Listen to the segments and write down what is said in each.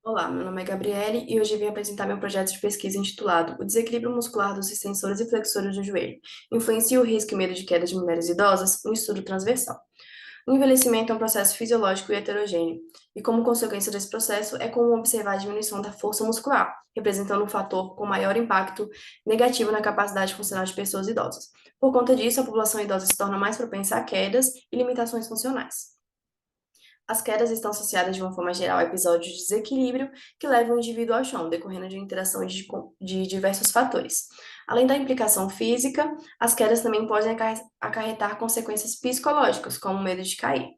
Olá, meu nome é Gabriele e hoje vim apresentar meu projeto de pesquisa intitulado O desequilíbrio muscular dos extensores e flexores do joelho influencia o risco e medo de queda de mulheres idosas, um estudo transversal. O envelhecimento é um processo fisiológico e heterogêneo, e como consequência desse processo, é comum observar a diminuição da força muscular, representando um fator com maior impacto negativo na capacidade funcional de pessoas idosas. Por conta disso, a população idosa se torna mais propensa a quedas e limitações funcionais. As quedas estão associadas de uma forma geral a episódios de desequilíbrio que levam o indivíduo ao chão, decorrendo de interação de diversos fatores. Além da implicação física, as quedas também podem acarretar consequências psicológicas, como o medo de cair.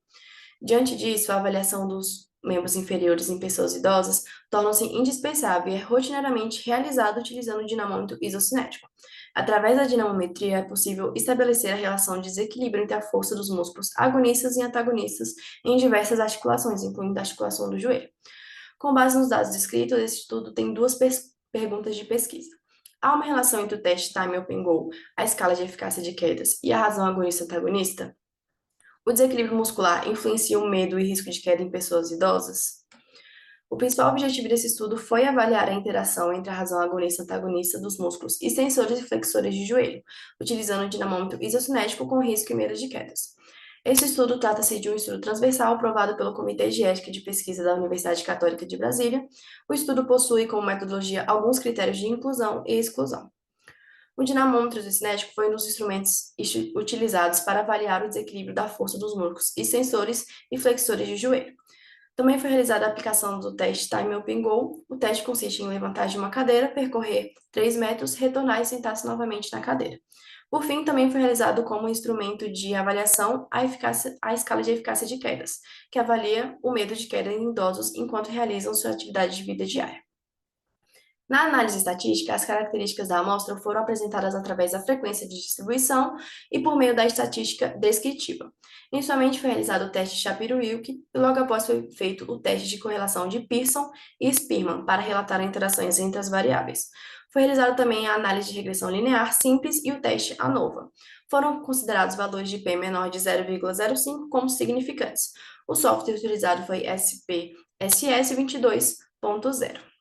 Diante disso, a avaliação dos membros inferiores em pessoas idosas torna-se indispensável e é rotineiramente realizada utilizando o dinamômetro isocinético. Através da dinamometria, é possível estabelecer a relação de desequilíbrio entre a força dos músculos agonistas e antagonistas em diversas articulações, incluindo a articulação do joelho. Com base nos dados descritos, esse estudo tem duas perguntas de pesquisa. Há uma relação entre o teste Time Open Goal, a escala de eficácia de quedas, e a razão agonista-antagonista? O desequilíbrio muscular influencia o medo e risco de queda em pessoas idosas? O principal objetivo desse estudo foi avaliar a interação entre a razão agonista-antagonista dos músculos extensores e flexores de joelho, utilizando o dinamômetro isocinético com risco e medo de quedas. Esse estudo trata-se de um estudo transversal aprovado pelo Comitê de Ética de Pesquisa da Universidade Católica de Brasília. O estudo possui como metodologia alguns critérios de inclusão e exclusão. O dinamômetro isocinético foi um dos instrumentos utilizados para avaliar o desequilíbrio da força dos músculos extensores e flexores de joelho. Também foi realizada a aplicação do teste Time Open Goal. O teste consiste em levantar de uma cadeira, percorrer 3 metros, retornar e sentar-se novamente na cadeira. Por fim, também foi realizado como instrumento de avaliação a escala de eficácia de quedas, que avalia o medo de queda em idosos enquanto realizam sua atividade de vida diária. Na análise estatística, as características da amostra foram apresentadas através da frequência de distribuição e por meio da estatística descritiva. Inicialmente foi realizado o teste Shapiro-Wilk e logo após foi feito o teste de correlação de Pearson e Spearman para relatar interações entre as variáveis. Foi realizado também a análise de regressão linear simples e o teste ANOVA. Foram considerados valores de P menor de 0,05 como significantes. O software utilizado foi SPSS 22.0.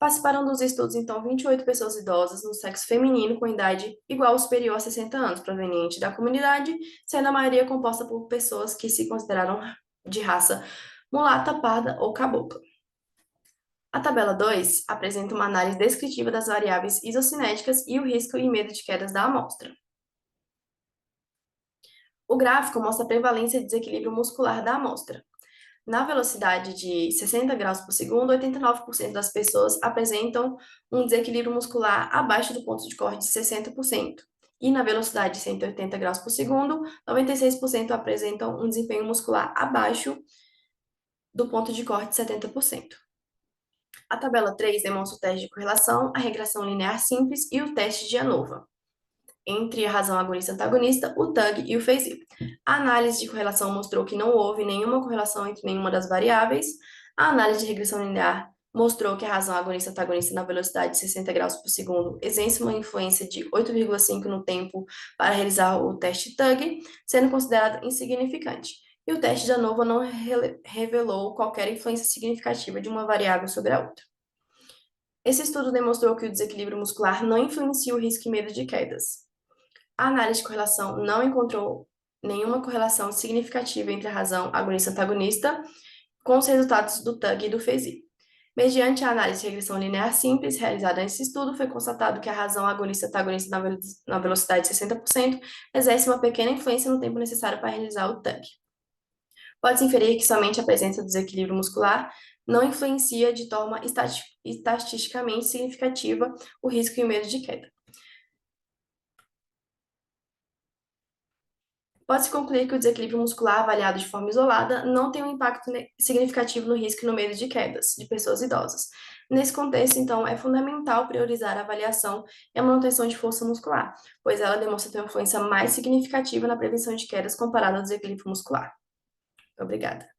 Participaram dos estudos, então, 28 pessoas idosas no sexo feminino com idade igual ou superior a 60 anos, proveniente da comunidade, sendo a maioria composta por pessoas que se consideraram de raça mulata, parda ou cabocla. A tabela 2 apresenta uma análise descritiva das variáveis isocinéticas e o risco e medo de quedas da amostra. O gráfico mostra a prevalência de desequilíbrio muscular da amostra. Na velocidade de 60 graus por segundo, 89% das pessoas apresentam um desequilíbrio muscular abaixo do ponto de corte de 60%. E na velocidade de 180 graus por segundo, 96% apresentam um desempenho muscular abaixo do ponto de corte de 70%. A tabela 3 demonstra o teste de correlação, a regressão linear simples e o teste de ANOVA entre a razão agonista-antagonista, o TUG e o phase. A análise de correlação mostrou que não houve nenhuma correlação entre nenhuma das variáveis. A análise de regressão linear mostrou que a razão agonista-antagonista na velocidade de 60 graus por segundo exerce uma influência de 8,5 no tempo para realizar o teste TUG, sendo considerado insignificante. E o teste de ANOVA não revelou qualquer influência significativa de uma variável sobre a outra. Esse estudo demonstrou que o desequilíbrio muscular não influencia o risco e medo de quedas. A análise de correlação não encontrou nenhuma correlação significativa entre a razão agonista-antagonista com os resultados do TUG e do phase. Mediante a análise de regressão linear simples realizada nesse estudo, foi constatado que a razão agonista-antagonista na velocidade de 60% exerce uma pequena influência no tempo necessário para realizar o TUG. Pode-se inferir que somente a presença do desequilíbrio muscular não influencia de forma estatisticamente significativa o risco e o medo de queda. Pode-se concluir que o desequilíbrio muscular avaliado de forma isolada não tem um impacto significativo no risco e no medo de quedas de pessoas idosas. Nesse contexto, então, é fundamental priorizar a avaliação e a manutenção de força muscular, pois ela demonstra ter uma influência mais significativa na prevenção de quedas comparada ao desequilíbrio muscular. Obrigada.